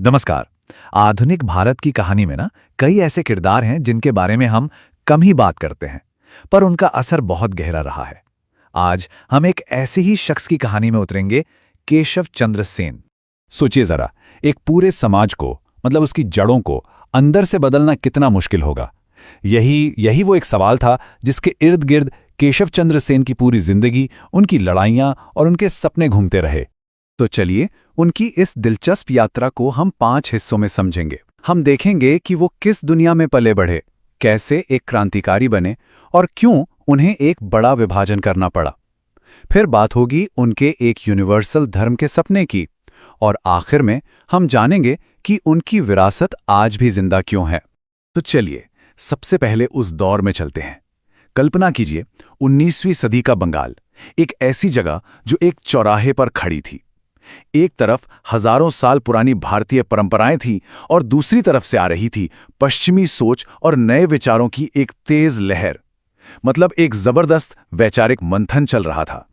नमस्कार। आधुनिक भारत की कहानी में कई ऐसे किरदार हैं जिनके बारे में हम कम ही बात करते हैं, पर उनका असर बहुत गहरा रहा है। आज हम एक ऐसे ही शख्स की कहानी में उतरेंगे, केशव चंद्र सेन। सोचिए जरा, एक पूरे समाज को, मतलब उसकी जड़ों को अंदर से बदलना कितना मुश्किल होगा। यही वो एक सवाल था जिसके इर्द गिर्द केशव चंद्र सेन की पूरी जिंदगी, उनकी लड़ाइयां और उनके सपने घूमते रहे। तो चलिए, उनकी इस दिलचस्प यात्रा को हम 5 हिस्सों में समझेंगे। हम देखेंगे कि वो किस दुनिया में पले बढ़े, कैसे एक क्रांतिकारी बने और क्यों उन्हें एक बड़ा विभाजन करना पड़ा। फिर बात होगी उनके एक यूनिवर्सल धर्म के सपने की, और आखिर में हम जानेंगे कि उनकी विरासत आज भी जिंदा क्यों है। तो चलिए, सबसे पहले उस दौर में चलते हैं। कल्पना कीजिए, 19वीं सदी का बंगाल, एक ऐसी जगह जो एक चौराहे पर खड़ी थी। एक तरफ हजारों साल पुरानी भारतीय परंपराएं थीं और दूसरी तरफ से आ रही थी पश्चिमी सोच और नए विचारों की एक तेज लहर। मतलब एक जबरदस्त वैचारिक मंथन चल रहा था।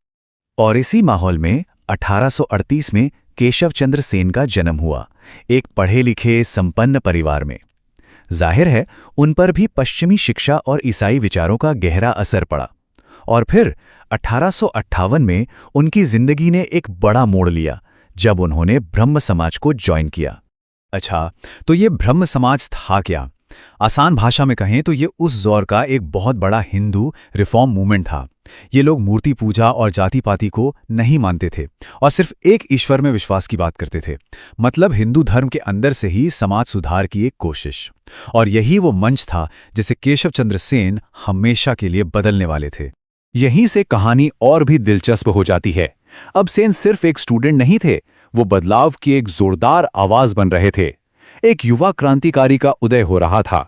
और इसी माहौल में 1838 में केशव चंद्र सेन का जन्म हुआ, एक पढ़े लिखे संपन्न परिवार में। जाहिर है, उन पर भी पश्चिमी शिक्षा और ईसाई विचारों का गहरा असर पड़ा। और फिर 1858 में उनकी जिंदगी ने एक बड़ा मोड़ लिया जब उन्होंने ब्रह्म समाज को ज्वाइन किया। अच्छा, तो ये ब्रह्म समाज था क्या? आसान भाषा में कहें तो ये उस दौर का एक बहुत बड़ा हिंदू रिफॉर्म मूवमेंट था। ये लोग मूर्ति पूजा और जाति पाति को नहीं मानते थे और सिर्फ एक ईश्वर में विश्वास की बात करते थे। मतलब हिंदू धर्म के अंदर से ही समाज सुधार की एक कोशिश। और यही वो मंच था जिसे केशव चंद्र सेन हमेशा के लिए बदलने वाले थे। यहीं से कहानी और भी दिलचस्प हो जाती है। अब सेन सिर्फ एक स्टूडेंट नहीं थे, वो बदलाव की एक जोरदार आवाज बन रहे थे। एक युवा क्रांतिकारी का उदय हो रहा था।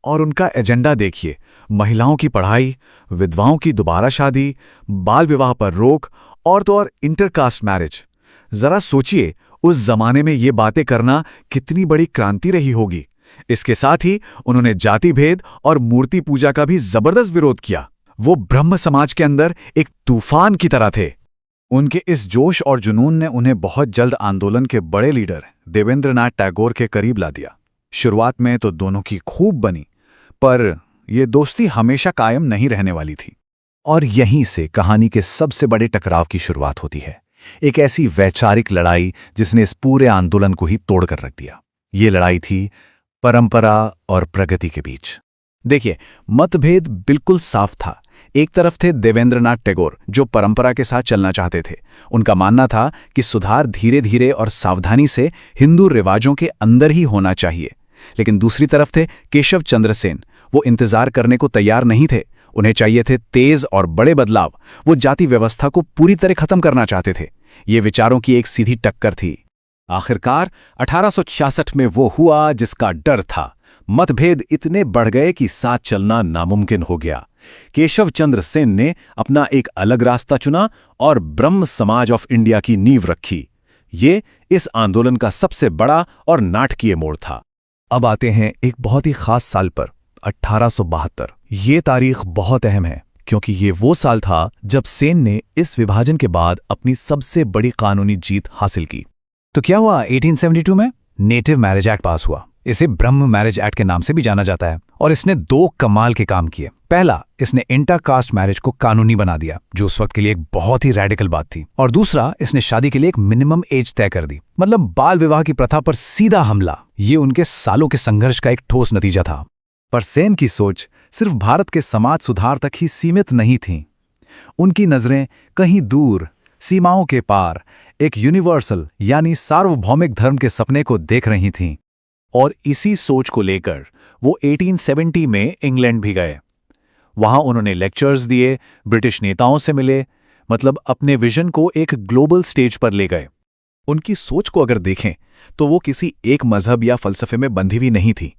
और उनका एजेंडा देखिए, महिलाओं की पढ़ाई, विधवाओं की दोबारा शादी, बाल विवाह पर रोक और तो और इंटरकास्ट मैरिज। जरा सोचिए, उस जमाने में ये बातें करना कितनी बड़ी क्रांति रही होगी। इसके साथ ही उन्होंने जाति भेद और मूर्ति पूजा का भी जबरदस्त विरोध किया। वो ब्रह्म समाज के अंदर एक तूफान की तरह थे। उनके इस जोश और जुनून ने उन्हें बहुत जल्द आंदोलन के बड़े लीडर देवेंद्रनाथ टैगोर के करीब ला दिया। शुरुआत में तो दोनों की खूब बनी, पर यह दोस्ती हमेशा कायम नहीं रहने वाली थी। और यहीं से कहानी के सबसे बड़े टकराव की शुरुआत होती है। एक ऐसी वैचारिक लड़ाई जिसने इस पूरे आंदोलन को ही तोड़कर रख दिया। ये लड़ाई थी परंपरा और प्रगति के बीच। देखिए, मतभेद बिल्कुल साफ था। एक तरफ थे देवेंद्रनाथ टैगोर, जो परंपरा के साथ चलना चाहते थे। उनका मानना था कि सुधार धीरे धीरे और सावधानी से हिंदू रिवाजों के अंदर ही होना चाहिए। लेकिन दूसरी तरफ थे केशव चंद्र सेन। वो इंतजार करने को तैयार नहीं थे। उन्हें चाहिए थे तेज और बड़े बदलाव। वो जाति व्यवस्था को पूरी तरह खत्म करना चाहते थे। ये विचारों की एक सीधी टक्कर थी। आखिरकार 1866 में वो हुआ जिसका डर था। मतभेद इतने बढ़ गए कि साथ चलना नामुमकिन हो गया। केशव चंद्र सेन ने अपना एक अलग रास्ता चुना और ब्रह्म समाज ऑफ इंडिया की नींव रखी। ये इस आंदोलन का सबसे बड़ा और नाटकीय मोड़ था। अब आते हैं एक बहुत ही खास साल पर, 1872। ये तारीख बहुत अहम है क्योंकि ये वो साल था जब सेन ने इस विभाजन के बाद अपनी सबसे बड़ी कानूनी जीत हासिल की। तो क्या हुआ? 1872 में नेटिव मैरिज एक्ट पास हुआ। इसे ब्रह्म मैरिज एक्ट के नाम से भी जाना जाता है। और इसने 2 कमाल के काम किए। पहला, इसने इंटरकास्ट मैरिज को कानूनी बना दिया, जो उस वक्त के लिए एक बहुत ही रैडिकल बात थी। और दूसरा, इसने शादी के लिए एक मिनिमम एज तय कर दी। मतलब बाल विवाह की प्रथा पर सीधा हमला। ये उनके सालों के संघर्ष का एक ठोस नतीजा था। पर सेन की सोच सिर्फ भारत के समाज सुधार तक ही सीमित नहीं थी। उनकी नजरें कहीं दूर, सीमाओं के पार, एक यूनिवर्सल यानी सार्वभौमिक धर्म के सपने को देख रही थीं। और इसी सोच को लेकर वो 1870 में इंग्लैंड भी गए। वहां उन्होंने लेक्चर्स दिए, ब्रिटिश नेताओं से मिले, मतलब अपने विजन को एक ग्लोबल स्टेज पर ले गए। उनकी सोच को अगर देखें तो वो किसी एक मजहब या फलसफे में बंधी हुई नहीं थी।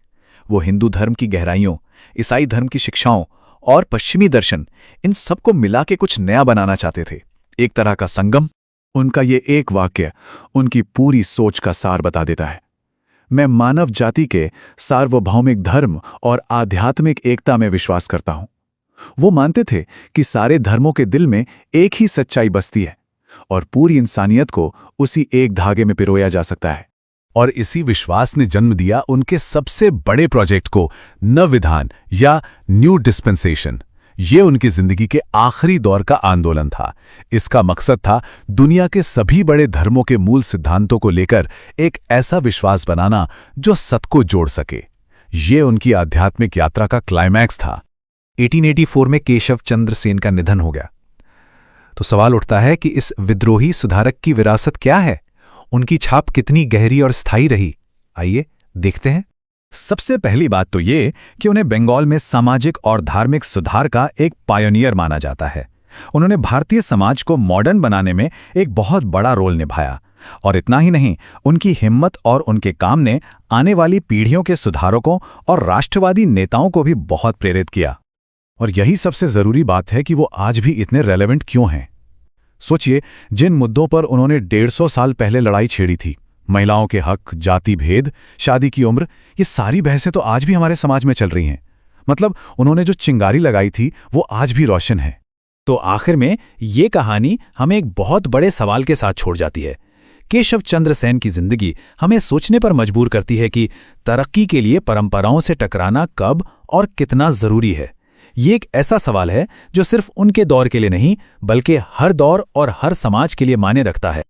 वो हिंदू धर्म की गहराइयों, ईसाई धर्म की शिक्षाओं और पश्चिमी दर्शन, इन सबको मिला के कुछ नया बनाना चाहते थे। एक तरह का संगम। उनका ये एक वाक्य उनकी पूरी सोच का सार बता देता है। मैं मानव जाति के सार्वभौमिक धर्म और आध्यात्मिक एकता में विश्वास करता हूं। वो मानते थे कि सारे धर्मों के दिल में एक ही सच्चाई बसती है और पूरी इंसानियत को उसी एक धागे में पिरोया जा सकता है। और इसी विश्वास ने जन्म दिया उनके सबसे बड़े प्रोजेक्ट को, नवविधान या न्यू डिस्पेंसेशन। ये उनकी जिंदगी के आखिरी दौर का आंदोलन था। इसका मकसद था दुनिया के सभी बड़े धर्मों के मूल सिद्धांतों को लेकर एक ऐसा विश्वास बनाना जो सत को जोड़ सके। ये उनकी आध्यात्मिक यात्रा का क्लाइमैक्स था। 1884 में केशव चंद्र सेन का निधन हो गया। तो सवाल उठता है कि इस विद्रोही सुधारक की विरासत क्या है, उनकी छाप कितनी गहरी और स्थायी रही। आइए देखते हैं। सबसे पहली बात तो ये कि उन्हें बंगाल में सामाजिक और धार्मिक सुधार का एक पायोनियर माना जाता है। उन्होंने भारतीय समाज को मॉडर्न बनाने में एक बहुत बड़ा रोल निभाया। और इतना ही नहीं, उनकी हिम्मत और उनके काम ने आने वाली पीढ़ियों के सुधारकों और राष्ट्रवादी नेताओं को भी बहुत प्रेरित किया। और यही सबसे जरूरी बात है कि वो आज भी इतने रेलेवेंट क्यों हैं। सोचिए, जिन मुद्दों पर उन्होंने 150 साल पहले लड़ाई छेड़ी थी, महिलाओं के हक, जाति भेद, शादी की उम्र, ये सारी बहसें तो आज भी हमारे समाज में चल रही हैं। मतलब उन्होंने जो चिंगारी लगाई थी वो आज भी रोशन है। तो आखिर में ये कहानी हमें एक बहुत बड़े सवाल के साथ छोड़ जाती है। केशव चंद्र सेन की जिंदगी हमें सोचने पर मजबूर करती है कि तरक्की के लिए परंपराओं से टकराना कब और कितना जरूरी है। ये एक ऐसा सवाल है जो सिर्फ उनके दौर के लिए नहीं, बल्कि हर दौर और हर समाज के लिए मायने रखता है।